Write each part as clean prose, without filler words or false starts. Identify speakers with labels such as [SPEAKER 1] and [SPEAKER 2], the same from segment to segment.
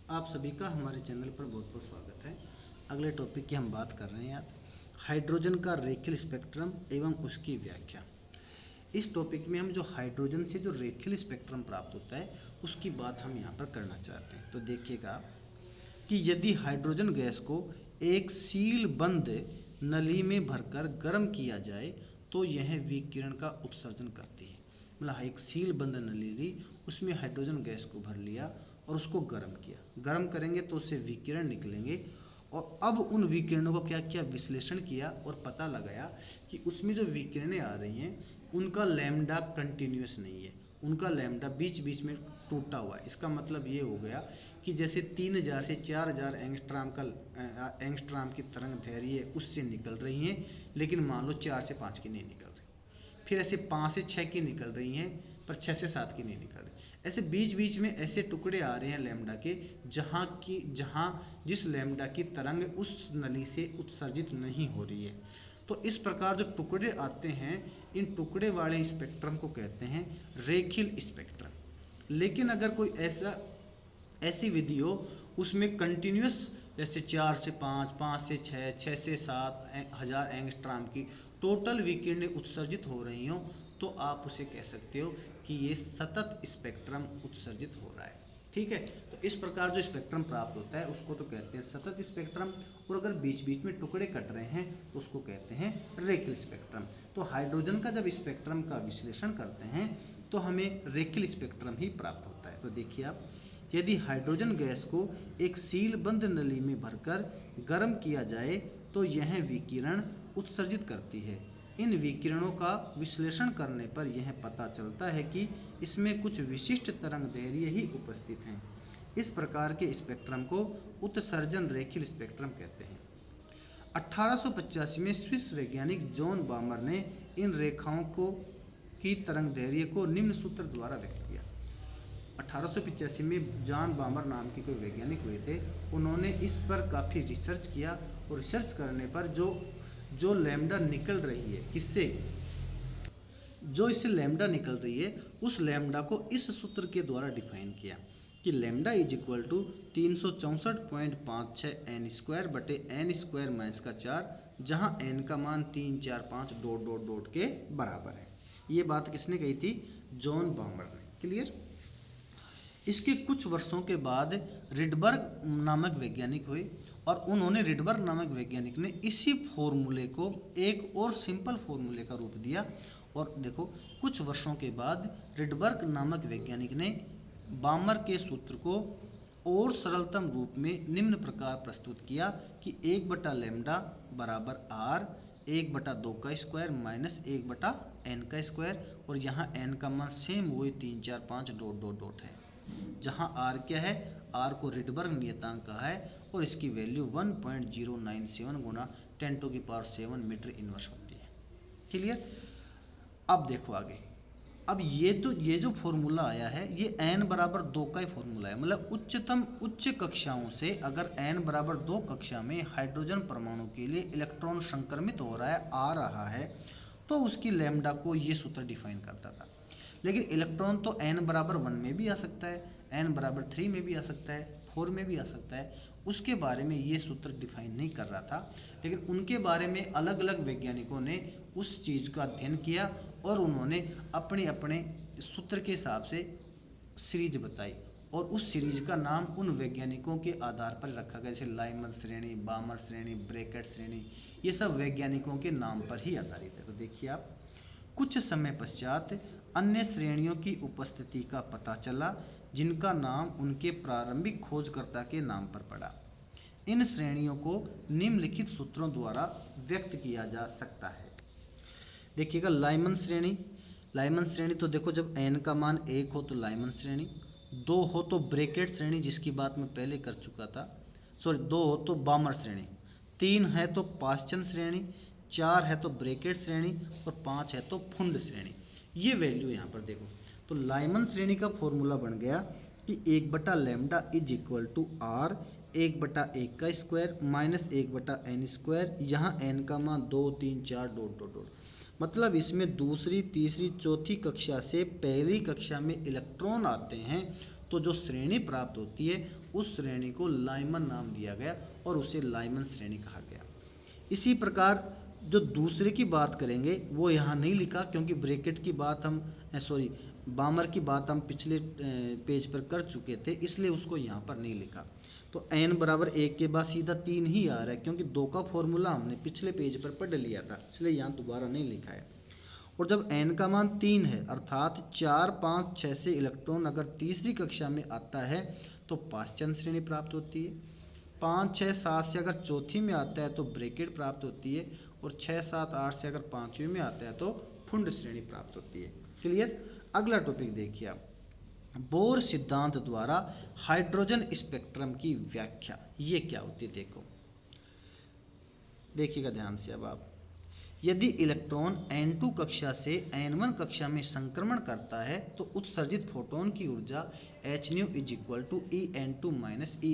[SPEAKER 1] आप सभी का हमारे चैनल पर बहुत बहुत स्वागत है। अगले टॉपिक की हम बात कर रहे हैं आज हाइड्रोजन का रेखीय स्पेक्ट्रम एवं उसकी व्याख्या। इस टॉपिक में हम जो हाइड्रोजन से जो रेखीय स्पेक्ट्रम प्राप्त होता है उसकी बात हम यहाँ पर करना चाहते हैं। तो देखिएगा कि यदि हाइड्रोजन गैस को एक सील बंद नली में भरकर गर्म किया जाए तो यह विकिरण का उत्सर्जन करती है। मतलब एक सील बंद नली ली, उसमें हाइड्रोजन गैस को भर लिया और उसको गर्म किया। गर्म करेंगे तो उससे विकिरण निकलेंगे और अब उन विकिरणों को क्या किया, विश्लेषण किया और पता लगाया कि उसमें जो विकिरणें आ रही हैं उनका लैम्डा कंटिन्यूस नहीं है, उनका लैम्डा बीच बीच में टूटा हुआ है। इसका मतलब ये हो गया कि जैसे 3000 से 4000 एंगस्ट्राम की तरंग दैर्घ्य उससे निकल रही हैं, लेकिन मान लो 4 से 5 की नहीं निकल रही। फिर ऐसे 5 से 6 की निकल रही हैं पर 6 से 7 की नहीं निकल रही। ऐसे बीच बीच में ऐसे टुकड़े आ रहे हैं लैम्डा के जहाँ जिस लैम्डा की तरंग उस नली से उत्सर्जित नहीं हो रही है। तो इस प्रकार जो टुकड़े आते हैं, इन टुकड़े वाले स्पेक्ट्रम को कहते हैं रेखीय स्पेक्ट्रम। लेकिन अगर कोई ऐसी विधि हो उसमें कंटिन्यूस जैसे 4 से 5, 5 से 6, 6 से 7 हजार एंगस्ट्राम की टोटल विकिरणें उत्सर्जित हो रही हो तो आप उसे कह सकते हो कि ये सतत स्पेक्ट्रम उत्सर्जित हो रहा है। ठीक है, तो इस प्रकार जो स्पेक्ट्रम प्राप्त होता है उसको तो कहते हैं सतत स्पेक्ट्रम, और अगर बीच बीच में टुकड़े कट रहे हैं तो उसको कहते हैं रेखीय स्पेक्ट्रम। तो हाइड्रोजन का जब स्पेक्ट्रम का विश्लेषण करते हैं तो हमें रेखीय स्पेक्ट्रम ही प्राप्त होता है। तो देखिए आप, यदि हाइड्रोजन गैस को एक सीलबंद नली में भरकर गर्म किया जाए तो यह विकिरण उत्सर्जित करती है। इन विकिरणों का विश्लेषण करने पर यह पता चलता है कि इसमें कुछ विशिष्ट तरंग दैर्घ्य ही उपस्थित हैं। इस प्रकार के स्पेक्ट्रम को उत्सर्जन रेखीय स्पेक्ट्रम कहते हैं। 1885 में स्विस वैज्ञानिक जॉन बामर ने इन रेखाओं की तरंग दैर्घ्य को निम्न सूत्र द्वारा व्यक्त किया। 1885 में जॉन बामर नाम के कोई वैज्ञानिक हुए थे, उन्होंने इस पर काफ़ी रिसर्च किया और रिसर्च करने पर जो लैम्डा निकल रही है, किससे जो इससे लैम्डा निकल रही है उस लैम्डा को इस सूत्र के द्वारा डिफाइन किया कि lambda is equal to 364.56 n square बटे एन स्क्वायर माइनस का 4, जहाँ एन का मान 3, 4, 5 डॉट डॉट डॉट के बराबर है। ये बात किसने कही थी? जॉन बामर ने। क्लियर। इसके कुछ वर्षों के बाद रिडबर्ग नामक वैज्ञानिक हुए और उन्होंने रिडबर्ग नामक वैज्ञानिक ने इसी फॉर्मूले को एक और सिंपल फॉर्मूले का रूप दिया। और देखो, कुछ वर्षों के बाद रिडबर्ग नामक वैज्ञानिक ने बामर के सूत्र को और सरलतम रूप में निम्न प्रकार प्रस्तुत किया कि 1/लैम्डा बराबर आर 1/2 का स्क्वायर माइनस 1/n का स्क्वायर, और यहाँ n का मान सेम वही 3, 4, 5 डॉट डॉट डॉट है। जहाँ r क्या है, r को रिडबर्ग नियतांक कहा है और इसकी वैल्यू 1.097 गुना 10⁻7 मीटर इनवर्स होती है। क्लियर। अब देखो आगे, अब ये जो फॉर्मूला आया है ये n बराबर 2 का ही फॉर्मूला है। मतलब उच्च कक्षाओं से अगर n बराबर 2 कक्षा में हाइड्रोजन परमाणु के लिए इलेक्ट्रॉन संक्रमित हो रहा है, आ रहा है, तो उसकी लैम्डा को ये सूत्र डिफाइन करता था। लेकिन इलेक्ट्रॉन तो n बराबर 1 में भी आ सकता है, n बराबर 3 में भी आ सकता है, 4 में भी आ सकता है, उसके बारे में ये सूत्र डिफाइन नहीं कर रहा था। लेकिन उनके बारे में अलग अलग वैज्ञानिकों ने उस चीज़ का अध्ययन किया और उन्होंने अपने अपने सूत्र के हिसाब से सीरीज बताई, और उस सीरीज का नाम उन वैज्ञानिकों के आधार पर रखा गया, जैसे लाइमन श्रेणी, बामर श्रेणी, ब्रैकेट श्रेणी, ये सब वैज्ञानिकों के नाम पर ही आधारित है। तो देखिए आप, कुछ समय पश्चात अन्य श्रेणियों की उपस्थिति का पता चला जिनका नाम उनके प्रारंभिक खोजकर्ता के नाम पर पड़ा। इन श्रेणियों को निम्नलिखित सूत्रों द्वारा व्यक्त किया जा सकता है। देखिएगा, लाइमन श्रेणी तो देखो, जब n का मान 1 हो तो लाइमन श्रेणी, 2 हो तो ब्रैकेट श्रेणी जिसकी बात मैं पहले कर चुका था, 2 हो तो बामर श्रेणी, 3 है तो पाश्चन श्रेणी, 4 है तो ब्रैकेट श्रेणी और 5 है तो फुंड श्रेणी। ये वैल्यू यहाँ पर देखो, तो लाइमन श्रेणी का फॉर्मूला बन गया कि 1/लैम्डा इज इक्वल टू आर 1/1 का स्क्वायर माइनस 1/n स्क्वायर, यहाँ n का मान 2, 3, 4 डॉट डॉट डॉट। मतलब इसमें दूसरी, तीसरी, चौथी कक्षा से पहली कक्षा में इलेक्ट्रॉन आते हैं तो जो श्रेणी प्राप्त होती है उस श्रेणी को लाइमन नाम दिया गया और उसे लाइमन श्रेणी कहा गया। इसी प्रकार जो दूसरे की बात करेंगे वो यहाँ नहीं लिखा, क्योंकि ब्रैकेट की बात हम बामर की बात हम पिछले पेज पर कर चुके थे, इसलिए उसको यहाँ पर नहीं लिखा। तो n बराबर 1 के बाद सीधा 3 ही आ रहा है, क्योंकि 2 का फॉर्मूला हमने पिछले पेज पर पढ़ लिया था, इसलिए यहाँ दोबारा नहीं लिखा है। और जब n का मान 3 है अर्थात 4, 5, 6 से इलेक्ट्रॉन अगर तीसरी कक्षा में आता है तो पाश्चंद श्रेणी प्राप्त होती है। 5, 6, 7 से अगर चौथी में आता है तो ब्रैकेट प्राप्त होती है, और 6, 7, 8 से अगर पाँचवीं में आता है तो फुंड श्रेणी प्राप्त होती है। क्लियर। अगला टॉपिक देखिए आप, बोर सिद्धांत द्वारा हाइड्रोजन स्पेक्ट्रम की व्याख्या। ये क्या होती है देखिएगा ध्यान से। अब आप, यदि इलेक्ट्रॉन n2 कक्षा से n1 कक्षा में संक्रमण करता है तो उत्सर्जित फोटोन की ऊर्जा hν = En2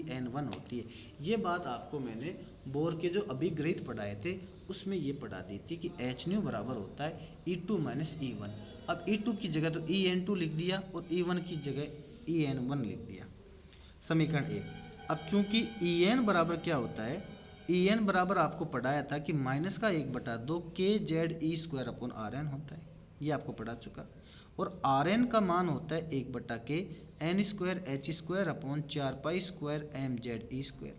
[SPEAKER 1] - En1 होती है। ये बात आपको मैंने बोर के जो अभिग्रहित पढ़ाए थे उसमें ये पढ़ा दी थी कि hν बराबर होता है E2 - E1। अब E2 की जगह तो En2 लिख दिया और E1 की जगह En1 लिख दिया, समीकरण 1। अब चूंकि En बराबर क्या होता है, En बराबर आपको पढ़ाया था कि -1/2 kZe²/Rn होता है, ये आपको पढ़ा चुका। और Rn का मान होता है 1/k n²h²4π²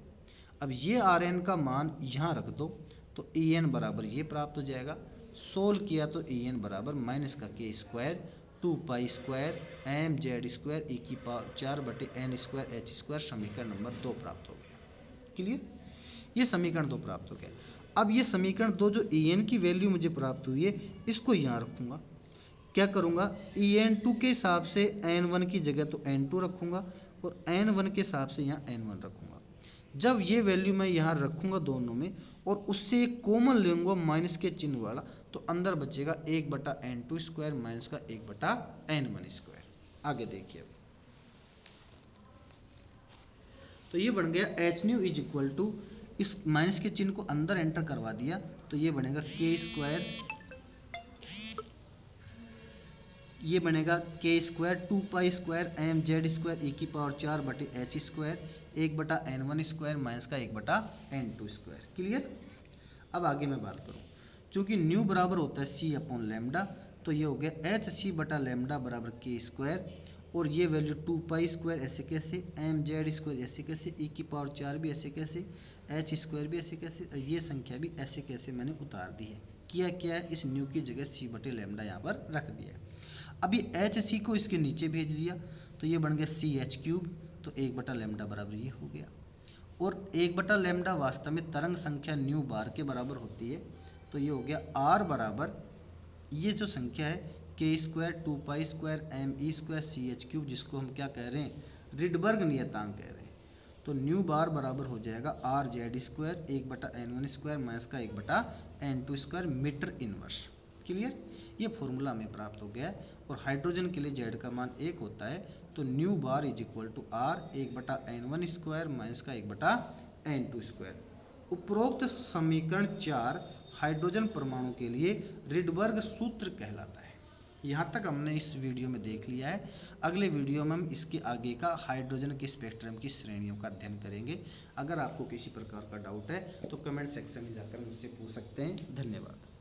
[SPEAKER 1] अब ये Rn का मान यहाँ रख दो तो En बराबर ये प्राप्त हो जाएगा। सोल्व किया तो En बराबर -k² 2π² mZ²e⁴n²h² समीकरण नंबर 2 प्राप्त हो गया। क्लियर। ये समीकरण 2 प्राप्त हो गया। अब ये समीकरण 2 जो En की वैल्यू मुझे प्राप्त हुई है इसको यहाँ रखूँगा। क्या करूँगा, En2 के हिसाब से n1 की जगह तो n2 रखूँगा और n1 के हिसाब से यहाँ n1 रखूँगा। जब ये वैल्यू मैं यहाँ रखूँगा दोनों में और उससे एक कॉमन लूँगा माइनस के चिन्ह वाला, तो अंदर बचेगा 1/n2² माइनस का 1/n1²। आगे देखिए, तो ये बन गया hν इस माइनस के चिन्ह को अंदर एंटर करवा दिया तो ये बनेगा k², ये बनेगा k² 2π² mZ²e⁴h² 1/n1² माइनस का 1/n2²। क्लियर। अब आगे मैं बात करूँ, चूँकि न्यू बराबर होता है c/λ, तो ये हो गया hc/λ बराबर k², और ये वैल्यू 2π² ऐसे कैसे, mZ² ऐसे कैसे, e⁴ भी ऐसे कैसे, h² भी ऐसे कैसे, ये संख्या भी ऐसे कैसे मैंने उतार दी है। किया क्या है, इस न्यू की जगह c/λ यहाँ पर रख दिया। अभी hc को इसके नीचे भेज दिया तो ये बन गया CH3, तो 1/λ बराबर ये हो गया। और 1/λ वास्तव में तरंग संख्या न्यू बार के बराबर होती है, तो ये हो गया r बराबर ये जो संख्या है k² 2π² me² CH3, जिसको हम क्या कह रहे हैं, रिडबर्ग नियतांक कह रहे हैं। तो न्यू बार बराबर हो जाएगा RZ² 1/n1² माइनस का 1/n2² मीटर इनवर्स। क्लियर। ये फॉर्मूला हमें प्राप्त हो गया है। और हाइड्रोजन के लिए Z का मान 1 होता है, तो न्यू बार = R 1/n1² माइनस का 1/n2²। उपरोक्त समीकरण 4 हाइड्रोजन परमाणु के लिए रिडबर्ग सूत्र कहलाता है। यहाँ तक हमने इस वीडियो में देख लिया है। अगले वीडियो में हम इसके आगे का हाइड्रोजन के स्पेक्ट्रम की श्रेणियों का अध्ययन करेंगे। अगर आपको किसी प्रकार का डाउट है तो कमेंट सेक्शन में जाकर मुझसे पूछ सकते हैं। धन्यवाद।